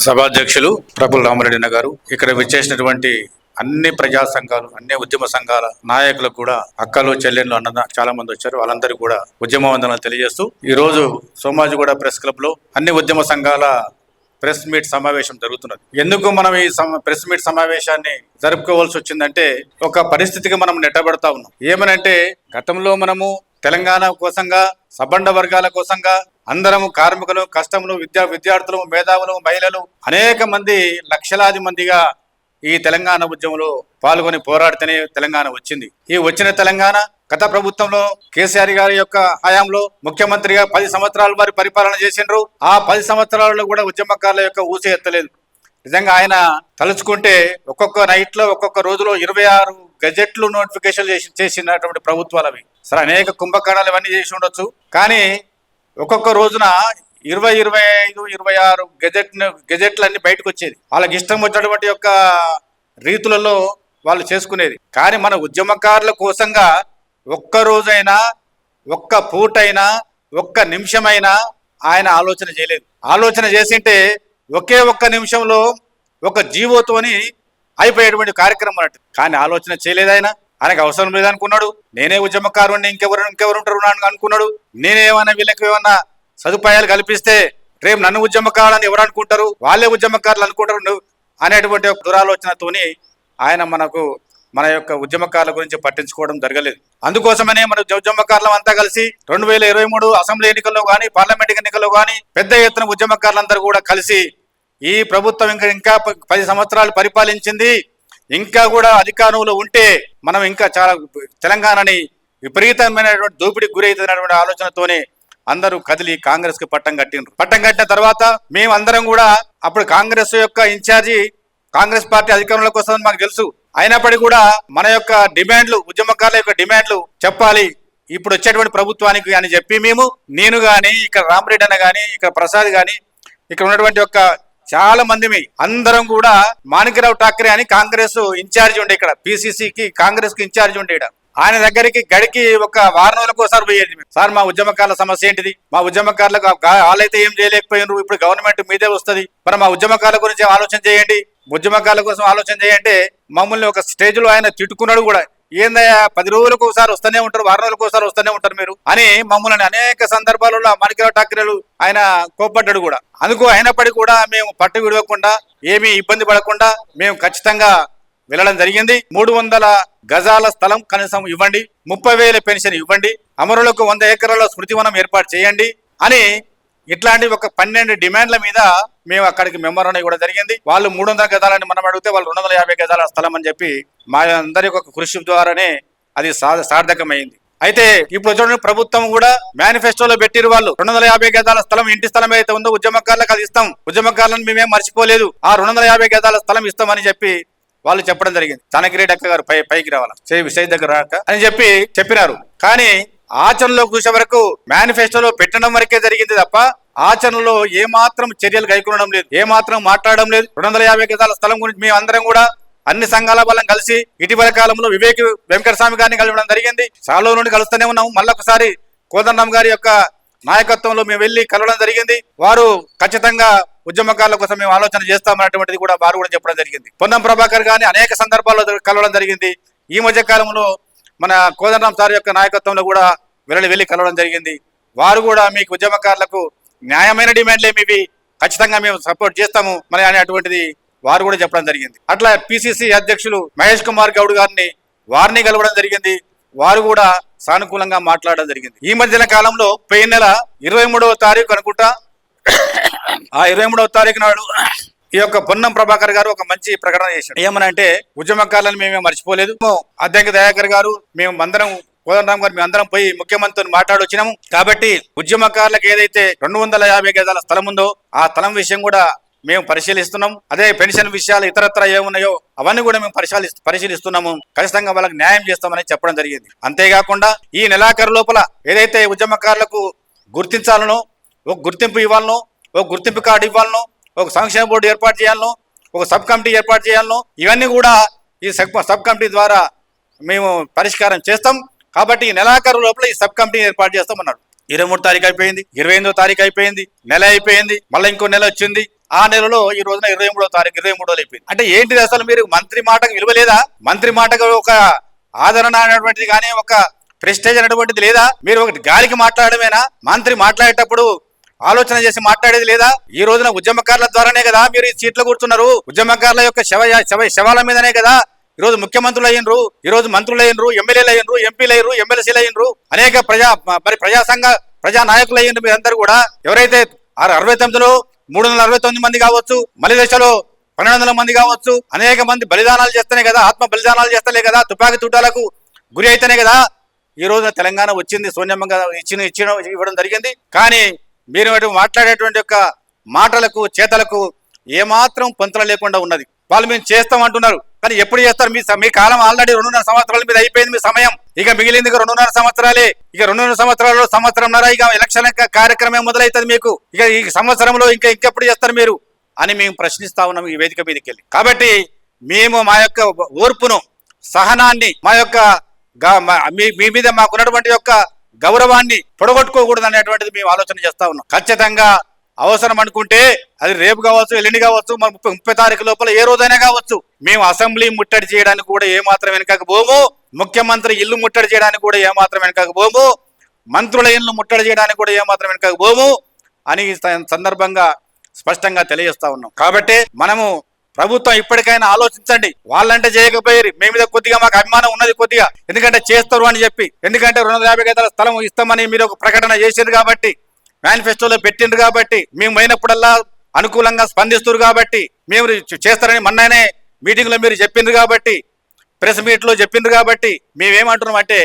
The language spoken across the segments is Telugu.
సభాధ్యక్షులు ప్రబుల్ రామరెడ్డి గారు, ఇక్కడ విచ్చేసినటువంటి అన్ని ప్రజా సంఘాలు, అన్ని ఉద్యమ సంఘాల నాయకులకు కూడా, అక్కలు చెల్లెళ్ళు అన్న చాలా మంది వచ్చారు. వాళ్ళందరికీ కూడా ఉద్యమ వందనాలు తెలియజేస్తూ ఈ రోజు సోమాజిగూడ ప్రెస్ క్లబ్ లో అన్ని ఉద్యమ సంఘాల ప్రెస్ మీట్ సమావేశం జరుగుతున్నది. ఎందుకు మనం ఈ ప్రెస్ మీట్ సమావేశాన్ని జరుపుకోవాల్సి వచ్చిందంటే, ఒక పరిస్థితికి మనం నెట్టబడతా ఉన్నాం. ఏమనంటే, గతంలో మనము తెలంగాణ కోసంగా, సబ్బండ వర్గాల కోసంగా అందరము కార్మికులు, కష్టములు, విద్యార్థులు, మేధావులు, మహిళలు అనేక మంది, లక్షలాది మందిగా ఈ తెలంగాణ ఉద్యమంలో పాల్గొని పోరాడితేనే తెలంగాణ వచ్చింది. ఈ వచ్చిన తెలంగాణ గత ప్రభుత్వంలో కేసీఆర్ గారి యొక్క హయాంలో ముఖ్యమంత్రిగా 10 సంవత్సరాల వారి పరిపాలన చేసిండ్రు. ఆ 10 సంవత్సరాలలో కూడా ఉద్యమకారుల యొక్క ఊసే ఎత్తలేదు. నిజంగా ఆయన తలుచుకుంటే ఒక్కొక్క నైట్ లో, ఒక్కొక్క రోజులో 26 గజెట్లు నోటిఫికేషన్ చేసినటువంటి ప్రభుత్వాలు అవి. సరే, అనేక కుంభకాణాలు ఇవన్నీ చేసి ఉండొచ్చు, కానీ ఒక్కొక్క రోజున 20, 25, 26 గెజెట్లన్నీ బయటకు వచ్చేది. వాళ్ళకి ఇష్టం వచ్చినటువంటి యొక్క రీతులలో వాళ్ళు చేసుకునేది. కానీ మన ఉద్యమకారుల కోసంగా ఒక్క రోజైనా, ఒక్క పూటైనా, ఒక్క నిమిషమైనా ఆయన ఆలోచన చేయలేదు. ఆలోచన చేసింటే ఒకే ఒక్క నిమిషంలో ఒక జీవోతోని అయిపోయేటువంటి కార్యక్రమం అన్నట్టు. కానీ ఆలోచన చేయలేదు ఆయన. ఆయనకు అవసరం లేదనుకున్నాడు. నేనే ఉద్యమకారుని, ఇంకెవరు ఉంటారు అనుకున్నాడు. నేనేమన్నా వీళ్ళకి ఏమన్నా సదుపాయాలు కల్పిస్తే రేపు నన్ను ఉద్యమకారులని ఎవరు అనుకుంటారు, వాళ్ళే ఉద్యమకారులు అనుకుంటారు అనేటువంటి ఒక దురాలోచనతోని ఆయన మన యొక్క ఉద్యమకారుల గురించి పట్టించుకోవడం జరగలేదు. అందుకోసమనే మన ఉద్యమకారులం అంతా కలిసి 2023 అసెంబ్లీ ఎన్నికల్లో కానీ, పార్లమెంట్ ఎన్నికల్లో కానీ పెద్ద ఎత్తున ఉద్యమకారులందరూ కూడా కలిసి, ఈ ప్రభుత్వం ఇంకా 10 సంవత్సరాలు పరిపాలించింది, ఇంకా కూడా అధికారంలో ఉంటే మనం ఇంకా చాలా తెలంగాణని విపరీతమైనటువంటి దోపిడీకి గురైతున్నటువంటి ఆలోచనతోనే అందరూ కదిలి కాంగ్రెస్ కి పట్టం కట్టిండ్రు. పట్టం కట్టిన తర్వాత మేము అందరం కూడా, అప్పుడు కాంగ్రెస్ యొక్క ఇన్ఛార్జి, కాంగ్రెస్ పార్టీ అధికారంలోకి వస్తుందని మాకు తెలుసు. అయినప్పటికీ కూడా మన యొక్క డిమాండ్లు, ఉద్యమకారుల యొక్క డిమాండ్లు చెప్పాలి ఇప్పుడు వచ్చేటువంటి ప్రభుత్వానికి అని చెప్పి నేను గాని, ఇక్కడ రామరెడ్డి అన్న గాని, ఇక్కడ ప్రసాద్ గాని, ఇక్కడ ఉన్నటువంటి యొక్క చాలా మంది అందరం కూడా, మాణిక్యరావు ఠాక్రే అని కాంగ్రెస్ ఇన్ఛార్జి ఉండే, ఇక్కడ పిసిసికి కాంగ్రెస్ కి ఇన్ఛార్జి ఉండే, ఆయన దగ్గరికి గడికి ఒక వారం రోజులకు ఒకసారి పోయేది. సార్, మా ఉద్యమకారుల సమస్య ఏంటిది, మా ఉద్యమకారులకు వాళ్ళైతే ఏం చేయలేకపోయినారు, ఇప్పుడు గవర్నమెంట్ మీదే వస్తుంది, మరి మా ఉద్యమకారుల గురించి ఆలోచన చేయండి, ఉద్యమకారుల కోసం ఆలోచన చేయంటే మమ్మల్ని ఒక స్టేజ్ లో ఆయన తిట్టుకున్నాడు కూడా. ఏందయ్యా, 10 రోజులకు ఒకసారి వస్తూనే ఉంటారు, వారం రోజులకు ఒకసారి వస్తూనే ఉంటారు మీరు అని మమ్మల్ని అనేక సందర్భాలలో మాణిక్యరావు ఠాక్రేలు ఆయన కోప్పడ్డాడు కూడా. అందుకు అయినప్పటికీ కూడా మేము పట్టు విడవకుండా, ఏమీ ఇబ్బంది పడకుండా మేము ఖచ్చితంగా వెళ్ళడం జరిగింది. 300 గజాల స్థలం కనీసం ఇవ్వండి, 30,000 పెన్షన్ ఇవ్వండి, అమరులకు 100 ఎకరాల స్మృతివనం ఏర్పాటు చేయండి అని ఇట్లాంటి ఒక 12 డిమాండ్ల మీద మేము అక్కడికి మెమోరాండం ఇవ్వడం జరిగింది. వాళ్ళు 300 గజాలని మనం అడిగితే వాళ్ళు 250 గజాల స్థలం అని చెప్పి మా అందరి ఒక కృషి ద్వారానే అది సార్థకమైంది. అయితే ఇప్పుడు చూడండి, ప్రభుత్వం కూడా మేనిఫెస్టోలో పెట్టిరు, వాళ్ళు 250 గజాల స్థలం, ఇంటి స్థలం అయితే ఉందో ఉద్యమకారులకు అది ఇస్తాం, ఉద్యమకారులను మేమేం మర్చిపోలేదు, ఆ 250 గజాల స్థలం ఇస్తామని చెప్పి వాళ్ళు చెప్పడం జరిగింది. చాణక్యరెడ్డి అక్క గారు పైకి రావాలా, విషయ దగ్గర రాక అని చెప్పినారు. కానీ ఆచరణలో చూసే వరకు మేనిఫెస్టోలో పెట్టడం వరకే జరిగింది తప్ప ఆచరణలో ఏమాత్రం చర్యలు కైకొనడం లేదు, ఏమాత్రం మాట్లాడడం లేదు. 250 గజాల స్థలం గురించి మేము అందరం కూడా అన్ని సంఘాల వాళ్ళం కలిసి ఇటీవల కాలంలో వివేక్ వెంకటస్వామి గారిని కలవడం జరిగింది. చాలా నుండి కలుస్తూనే ఉన్నాము. మళ్ళొకసారి కోదండరాం గారి యొక్క నాయకత్వంలో మేము వెళ్ళి కలవడం జరిగింది. వారు ఖచ్చితంగా ఉద్యమకారుల కోసం మేము ఆలోచన చేస్తామన్నటువంటిది కూడా వారు కూడా చెప్పడం జరిగింది. పొన్నం ప్రభాకర్ గారిని అనేక సందర్భాల్లో కలవడం జరిగింది. ఈ మధ్య కాలంలో మన కోదండరాం సార్ యొక్క నాయకత్వంలో కూడా వెళ్ళి కలవడం జరిగింది. వారు కూడా మీకు ఉద్యమకారులకు న్యాయమైన డిమాండ్లు ఏమివి, ఖచ్చితంగా మేము సపోర్ట్ చేస్తాము మరి అనేటువంటిది వారు కూడా చెప్పడం జరిగింది. అట్లా పిసిసి అధ్యక్షులు మహేష్ కుమార్ గౌడ్ వారిని కలవడం జరిగింది. వారు కూడా సానుకూలంగా మాట్లాడడం జరిగింది. ఈ మధ్యన కాలంలో పోయిన నెల 23వ తారీఖు అనుకుంటా, ఆ 23వ తారీఖు నాడు ఈ యొక్క పొన్నం ప్రభాకర్ గారు ఒక మంచి ప్రకటన చేశారు. ఏమనంటే, ఉద్యమకారులను మేమే మర్చిపోలేదు, అద్దంకి దయాకర్ గారు, మేము అందరం, కోదండరాం గారు, మేము అందరం పోయి ముఖ్యమంత్రితో మాట్లాడొచ్చినాము. కాబట్టి ఉద్యమకారులకు ఏదైతే 250 గజాల స్థలం ఉందో ఆ స్థలం విషయం కూడా మేము పరిశీలిస్తున్నాం. అదే పెన్షన్ విషయాలు ఇతరత్ర ఏమున్నాయో అవన్నీ కూడా మేము పరిశీలిస్తున్నాము. ఖచ్చితంగా వాళ్ళకి న్యాయం చేస్తామని చెప్పడం జరిగింది. అంతేకాకుండా ఈ నెలాఖరు లోపల ఏదైతే ఉద్యమకారులకు గుర్తించాలనో, ఒక గుర్తింపు ఇవ్వాలనో, ఒక గుర్తింపు కార్డు ఇవ్వాలనో, ఒక సంక్షేమ బోర్డు ఏర్పాటు చేయాలనో, ఒక సబ్ కమిటీ ఏర్పాటు చేయాలనో, ఇవన్నీ కూడా ఈ సబ్ కమిటీ ద్వారా మేము పరిష్కారం చేస్తాం. కాబట్టి ఈ నెలాఖరు లోపల ఈ సబ్ కమిటీ ఏర్పాటు చేస్తామన్నాడు. 23 తారీఖు అయిపోయింది, 28వ తారీఖు అయిపోయింది, నెల అయిపోయింది, మళ్ళీ ఇంకో నెల వచ్చింది. ఆ నెలలో ఈ రోజున 23వ తారీఖు 23 అయిపోయింది. అంటే ఏంటిది అసలు మీరు మంత్రి మాటకు విలువ లేదా? మంత్రి మాటకు ఒక ఆదరణ అనేటువంటిది కానీ ఒక ప్రెస్టేజ్ అనేటువంటిది లేదా? మీరు ఒకటి గాలికి మాట్లాడమేనా? మంత్రి మాట్లాడేటప్పుడు ఆలోచన చేసి మాట్లాడేది లేదా? ఈ రోజున ఉద్యమకారుల ద్వారానే కదా మీరు ఈ సీట్లు కూర్చున్నారు. ఉద్యమకారుల యొక్క శవాల మీదనే కదా ఈ రోజు ముఖ్యమంత్రులు అయ్యిండ్రు, ఈ రోజు మంత్రులు అయ్యిండ్రు, ఎమ్మెల్యేలు అయ్యిండ్రు, ఎంపీలు అయ్యారు, ఎమ్మెల్సీలు అయ్యిండ్రు, అనేక ప్రజా సంఘ ప్రజా నాయకులు అయ్యిండ్రు. మీరందరూ కూడా ఎవరైతే 69లో 369 మంది కావచ్చు, మలి దశలో 1200 మంది కావచ్చు, అనేక మంది బలిదానాలు చేస్తేనే కదా, ఆత్మ బలిదానాలు చేస్తలే కదా, తుపాకీ తూటాలకు గురి అయితేనే కదా ఈ రోజున తెలంగాణ వచ్చింది. సోనియమ్మ ఇవ్వడం జరిగింది. కానీ మీరు మాట్లాడేటువంటి యొక్క మాటలకు చేతలకు ఏమాత్రం పొంతన లేకుండా ఉన్నది. వాళ్ళు మేము చేస్తామంటున్నారు, కానీ ఎప్పుడు చేస్తారు? మీ కాలం ఆల్రెడీ 2.5 సంవత్సరాల మీద అయిపోయింది. మీ సమయం ఇక మిగిలింది 2.5 సంవత్సరాలే. ఇక 2.5 సంవత్సరాలు, సంవత్సరంన్నర ఇక ఎలక్షన్ కార్యక్రమం మొదలవుతుంది మీకు. ఇక ఈ సంవత్సరంలో ఇంకెప్పుడు చేస్తారు మీరు అని మేము ప్రశ్నిస్తా ఉన్నాం ఈ వేదిక మీదకి వెళ్ళి. కాబట్టి మేము మా యొక్క ఓర్పును, సహనాన్ని, మా యొక్క మీ మీద మాకున్నటువంటి యొక్క గౌరవాన్ని పొడగొట్టుకోకూడదు అనేటువంటిది మేము ఆలోచన చేస్తా ఉన్నాం. ఖచ్చితంగా అవసరం అనుకుంటే అది రేపు కావచ్చు, ఎల్లుండి కావచ్చు, 30 తారీఖు లోపల ఏ రోజైనా కావచ్చు, మేము అసెంబ్లీ ముట్టడి చేయడానికి కూడా ఏమాత్రం వెనకకపోము. ముఖ్యమంత్రి ఇల్లు ముట్టడి చేయడానికి కూడా ఏమాత్రం వెనకకపోము. మంత్రుల ఇల్లు ముట్టడి చేయడానికి కూడా ఏమాత్రం వెనకకపోము అని సందర్భంగా స్పష్టంగా తెలియజేస్తా ఉన్నాం. కాబట్టి మనము ప్రభుత్వం ఇప్పటికైనా ఆలోచించండి. వాళ్ళంటే చేయకపోయారు, మీ మీద కొద్దిగా మాకు అభిమానం ఉన్నది కొద్దిగా, ఎందుకంటే చేస్తారు అని చెప్పి. ఎందుకంటే 250 గజాల స్థలం ఇస్తామని మీరు ఒక ప్రకటన చేసిండ్రు కాబట్టి, మేనిఫెస్టోలో పెట్టిండ్రు కాబట్టి, మేము పోయినప్పుడల్లా అనుకూలంగా స్పందిస్తారు కాబట్టి, మేము చేస్తారని మొన్ననే మీటింగ్లో మీరు చెప్పిండ్రు కాబట్టి, ప్రెస్ మీట్లో చెప్పిండ్రు కాబట్టి, మేమేమంటున్నాం అంటే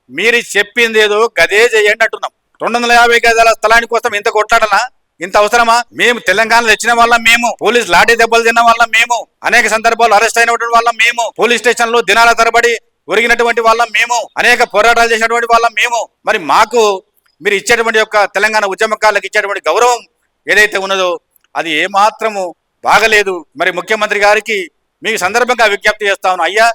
మీరు చెప్పింది ఏదో గదే చేయండి అంటున్నాం. 250 గజాల స్థలానికి కోసం ఇంత కొట్లాడనా? ఇంత అవసరమా? మేము తెలంగాణలో తెచ్చిన వాళ్ళం, మేము పోలీస్ లాఠీ దెబ్బలు తిన్న వాళ్ళం, మేము అనేక సందర్భాలు అరెస్ట్ అయినటువంటి వాళ్ళం, మేము పోలీస్ స్టేషన్ లో దినాల తరబడి ఒరిగినటువంటి వాళ్ళం, మేము అనేక పోరాటాలు చేసినటువంటి వాళ్ళం, మేము. మరి మాకు మీరు ఇచ్చేటువంటి యొక్క తెలంగాణ ఉద్యమకారులకు ఇచ్చేటువంటి గౌరవం ఏదైతే ఉన్నదో అది ఏమాత్రము బాగలేదు. మరి ముఖ్యమంత్రి గారికి మీకు సందర్భంగా విజ్ఞప్తి చేస్తా ఉన్నాం, అయ్యా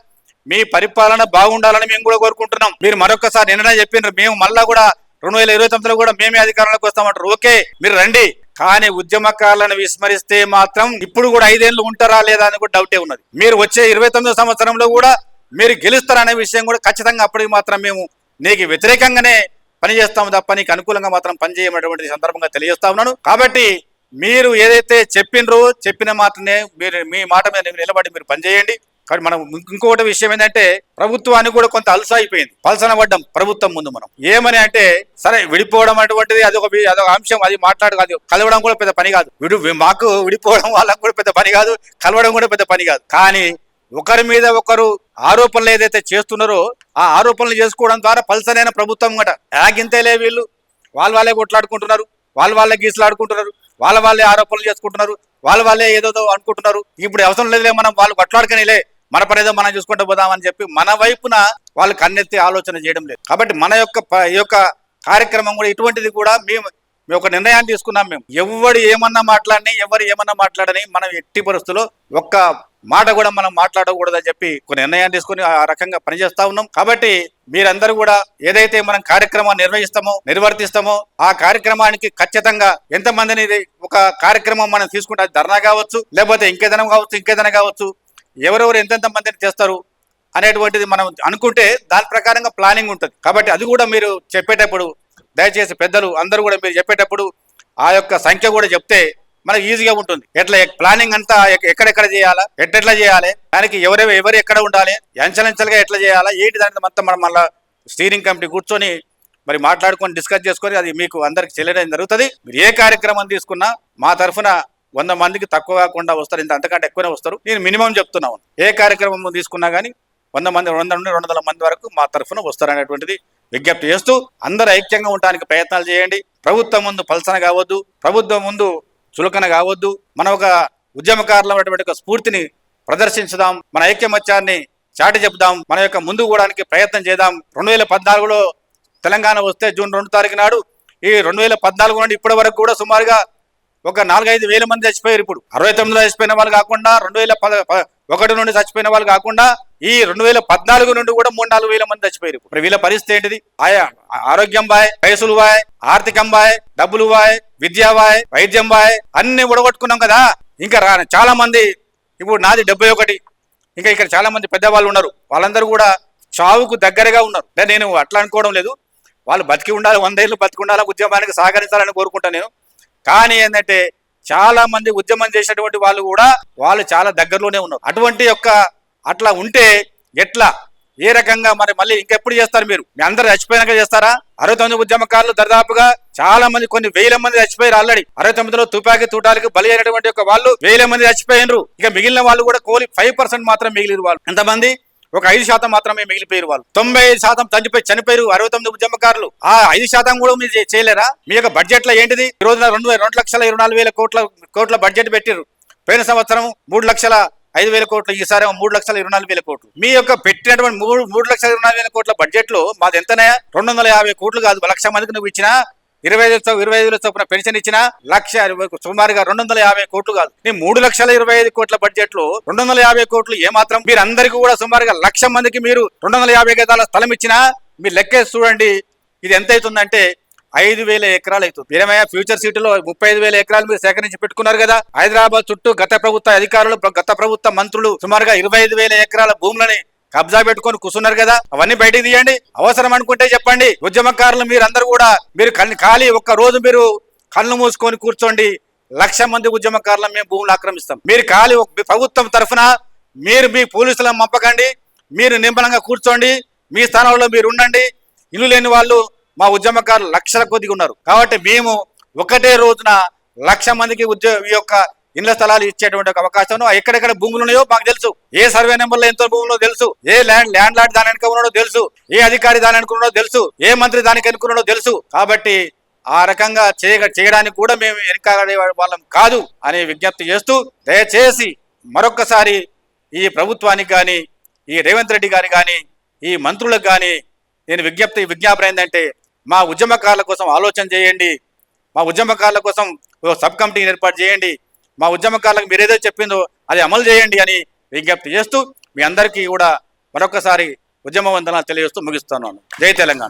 మీ పరిపాలన బాగుండాలని మేము కూడా కోరుకుంటున్నాం. మీరు మరొకసారి నిన్న చెప్పినారు, మేము మళ్ళా కూడా 2029లో కూడా మేమే అధికారంలోకి వస్తామంటారు. ఓకే, మీరు రండి, కానీ ఉద్యమకారులను విస్మరిస్తే మాత్రం ఇప్పుడు కూడా 5 ఏళ్ళు ఉంటారా లేదా అని కూడా డౌటే ఉన్నది. మీరు వచ్చే 29వ సంవత్సరంలో కూడా మీరు గెలుస్తారనే విషయం కూడా ఖచ్చితంగా అప్పటికి మాత్రం మేము నీకు వ్యతిరేకంగానే పనిచేస్తాము తప్ప నీకు అనుకూలంగా మాత్రం పనిచేయమనేటువంటి సందర్భంగా తెలియజేస్తా ఉన్నాను. కాబట్టి మీరు ఏదైతే చెప్పినరో చెప్పిన మాటనే మీరు మీ మాట మీద నిలబడి మీరు పనిచేయండి. కానీ మనం ఇంకొకటి విషయం ఏంటంటే ప్రభుత్వానికి కూడా కొంత అలస అయిపోయింది, పలసన పడ్డం ప్రభుత్వం ముందు. మనం ఏమని అంటే సరే విడిపోవడం అటువంటిది అదొక అంశం, అది కాదు, కలవడం కూడా పెద్ద పని కాదు. మాకు విడిపోవడం వాళ్ళకు కూడా పెద్ద పని కాదు, కలవడం కూడా పెద్ద పని కాదు. కానీ ఒకరి మీద ఒకరు ఆరోపణలు ఏదైతే చేస్తున్నారో ఆ ఆరోపణలు చేసుకోవడం ద్వారా పలసనైన ప్రభుత్వం కూడా ఆగింతేలే వీళ్ళు వాళ్ళే కొట్లాడుకుంటున్నారు, వాళ్ళే గీసులాడుకుంటున్నారు, వాళ్ళే ఆరోపణలు చేసుకుంటున్నారు, వాళ్ళే ఏదో అనుకుంటున్నారు. ఇప్పుడు అవసరం లేదులే, మనం వాళ్ళు కొట్లాడుకనిలే, మన పని ఏదో మనం చూసుకుంటూ పోదామని చెప్పి మన వైపున వాళ్ళు కన్నెత్తి ఆలోచన చేయడం లేదు. కాబట్టి మన యొక్క కార్యక్రమం కూడా ఇటువంటిది కూడా మేము ఒక నిర్ణయాన్ని తీసుకున్నాం. మేము ఎవరు ఏమన్నా మాట్లాడని మనం ఎట్టి పరిస్థితుల్లో ఒక్క మాట కూడా మనం మాట్లాడకూడదని చెప్పి ఒక నిర్ణయాన్ని తీసుకుని ఆ రకంగా పనిచేస్తా ఉన్నాం. కాబట్టి మీరందరూ కూడా ఏదైతే మనం కార్యక్రమాన్ని నిర్వర్తిస్తామో ఆ కార్యక్రమానికి ఖచ్చితంగా ఎంతమందిని ఒక కార్యక్రమం మనం తీసుకుంటే అది ధర్నా కావచ్చు, లేకపోతే ఇంకేదైనా కావచ్చు, ఎవరెవరు ఎంతెంత మందిని చేస్తారు అనేటువంటిది మనం అనుకుంటే దాని ప్రకారంగా ప్లానింగ్ ఉంటుంది. కాబట్టి అది కూడా మీరు చెప్పేటప్పుడు దయచేసి పెద్దలు అందరూ కూడా మీరు చెప్పేటప్పుడు ఆ యొక్క సంఖ్య కూడా చెప్తే మనకు ఈజీగా ఉంటుంది. ఎట్లా ప్లానింగ్ అంతా ఎక్కడెక్కడ చేయాలా, ఎట్లా చేయాలి, దానికి ఎవరు ఎక్కడ ఉండాలి, అంచెలంచెలుగా ఎట్లా చేయాలా, ఏంటి దాని మొత్తం మనం మళ్ళీ స్టీరింగ్ కమిటీ కూర్చొని మరి మాట్లాడుకొని డిస్కస్ చేసుకొని అది మీకు అందరికి చెల్లడం జరుగుతుంది. మీరు ఏ కార్యక్రమం తీసుకున్నా మా తరఫున 100 మందికి తక్కువ కాకుండా వస్తారు, అంతకంటే ఎక్కువనే వస్తారు. నేను మినిమం చెప్తున్నాను, ఏ కార్యక్రమం తీసుకున్నా కానీ 100 మంది 100 నుండి 200 మంది వరకు మా తరఫున వస్తారనేటువంటిది విజ్ఞప్తి చేస్తూ అందరూ ఐక్యంగా ఉండడానికి ప్రయత్నాలు చేయండి. ప్రభుత్వం ముందు పలసన కావద్దు, ప్రభుత్వం ముందు చులకన కావద్దు. మనం ఒక ఉద్యమకారులైనటువంటి ఒక స్ఫూర్తిని ప్రదర్శించుదాం, మన ఐక్యమత్యాన్ని చాటి చెప్దాం, మన యొక్క ముందుకు పోవడానికి ప్రయత్నం చేద్దాం. 2014లో తెలంగాణ వస్తే జూన్ 2 తారీఖు నాడు ఈ 2014 నుండి ఇప్పటి వరకు కూడా సుమారుగా ఒక 4-5 వేల మంది చచ్చిపోయారు. ఇప్పుడు 69లో చచ్చిపోయిన వాళ్ళు కాకుండా 2001 నుండి చచ్చిపోయిన వాళ్ళు కాకుండా ఈ 2014 నుండి కూడా 3-4 వేల మంది చచ్చిపోయారు. ఇప్పుడు వీళ్ళ పరిస్థితి ఏంటిది? ఆరోగ్యం బాయ్, వయసులు బాయ్, ఆర్థికం బాయ్, డబ్బులు బాయ్, విద్య బాయ్, వైద్యం బాయ్, అన్ని ఉడగొట్టుకున్నాం కదా. ఇంకా చాలా మంది, ఇప్పుడు నాది 71, ఇంకా ఇక్కడ చాలా మంది పెద్దవాళ్ళు ఉన్నారు, వాళ్ళందరూ కూడా చావుకు దగ్గరగా ఉన్నారు. నేను అట్లా అనుకోవడం లేదు, వాళ్ళు బతికి ఉండాలి, 100 ఏళ్ళు బతికి ఉండాలి, ఉద్యమానికి సహకరించాలని కోరుకుంటాను నేను. కానీ ఏంటంటే చాలా మంది ఉద్యమం చేసినటువంటి వాళ్ళు కూడా వాళ్ళు చాలా దగ్గరలోనే ఉన్నారు. అటువంటి అట్లా ఉంటే ఎట్లా, ఏ రకంగా మరి మళ్ళీ ఇంకెప్పుడు చేస్తారు? మీరు మీ అందరూ చచ్చిపోయినాక చేస్తారా? 69 ఉద్యమకారులు దాదాపుగా చాలా మంది, కొన్ని వేల మంది చచ్చిపోయారు ఆల్రెడీ. 69లో తుపాకీ తూటాలకు బలి అయినటువంటి వాళ్ళు వేల మంది చచ్చిపోయినరు. ఇక మిగిలిన వాళ్ళు కూడా 5% మాత్రం మిగిలిన వాళ్ళు ఎంతమంది? ఒక 5% మాత్రమే మిగిలిపోయారు. వాళ్ళు 95% చనిపోయారు 69 ఉద్యమకారులు. ఆ 5% కూడా మీరు చేయలేరా? మీ యొక్క బడ్జెట్ లో ఏంటిది? ఈ రోజున 2,24,000 కోట్ల బడ్జెట్ పెట్టారు. పోయిన సంవత్సరం 3,05,000 కోట్లు, ఈసారి 3,24,000 కోట్లు. మీ యొక్క పెట్టినటువంటి 3,24,000 కోట్ల బడ్జెట్ లో మాది ఎంతనే? 250 కోట్లు కాదు. 1,00,000 మందికి నువ్వు ఇచ్చినా 25,000 చొప్పున పెన్షన్ ఇచ్చిన సుమారుగా 250 కోట్లు కాదు. నీ 3,25,000 కోట్ల బడ్జెట్ లో 250 కోట్లు ఏమాత్రం? మీరు అందరికీ కూడా సుమారుగా 1,00,000 మందికి మీరు 250 గజాల స్థలం ఇచ్చినా మీరు లెక్కేసి చూడండి, ఇది ఎంత అవుతుందంటే 5,000 ఎకరాలు అవుతుంది. ఏమయ్యా, ఫ్యూచర్ సిటీలో 35,000 ఎకరాలు మీరు సేకరించి పెట్టుకున్నారు కదా. హైదరాబాద్ చుట్టూ గత ప్రభుత్వ అధికారులు, గత ప్రభుత్వ మంత్రులు సుమారుగా 25,000 ఎకరాల భూములని కబ్జా పెట్టుకొని కూర్చున్నారు కదా. అవన్నీ బయటికి తీయండి. అవసరం అనుకుంటే చెప్పండి. ఉద్యమకారులు మీరు అందరూ కూడా మీరు ఖాళీ ఒక్క రోజు మీరు కళ్ళు మూసుకొని కూర్చోండి, 1,00,000 మంది ఉద్యమకారులను మేము భూములు ఆక్రమిస్తాం. మీరు ఖాళీ ప్రభుత్వం తరఫున మీరు మీ పోలీసులను పంపకండి, మీరు నిమ్మలంగా కూర్చోండి, మీ స్థానంలో మీరు ఉండండి. ఇల్లు లేని వాళ్ళు మా ఉద్యమకారులు లక్షల కొద్దిగా ఉన్నారు. కాబట్టి మేము ఒకటే రోజున 1,00,000 మందికి ఈ యొక్క ఇండ్ల స్థలాలు ఇచ్చేటువంటి అవకాశం. ఎక్కడెక్కడ భూములు ఉన్నాయో మాకు తెలుసు, ఏ సర్వే నెంబర్లో ఎంతో భూములో తెలుసు, ఏ ల్యాండ్ లార్డ్ దాని వెనుక ఉన్నాడో తెలుసు, ఏ అధికారి దాని అనుకున్నాడో తెలుసు, ఏ మంత్రి దానికి అనుకున్నాడో తెలుసు. కాబట్టి ఆ రకంగా చేయడానికి కూడా మేము వెనకాడే వాళ్ళం కాదు అని విజ్ఞప్తి చేస్తూ, దయచేసి మరొక్కసారి ఈ ప్రభుత్వానికి కానీ, ఈ రేవంత్ రెడ్డి గారికి కానీ, ఈ మంత్రులకు కానీ నేను విజ్ఞాపన ఏంటంటే, మా ఉద్యమకారుల కోసం ఆలోచన చేయండి, మా ఉద్యమకారుల కోసం సబ్ కమిటీని ఏర్పాటు చేయండి, మా ఉద్యమకారులకు మీరేదో చెప్పిందో అది అమలు చేయండి అని విజ్ఞప్తి చేస్తూ మీ అందరికీ కూడా మరొకసారి ఉద్యమ వందనాలు తెలియజేస్తూ ముగిస్తున్నాను. జై తెలంగాణ.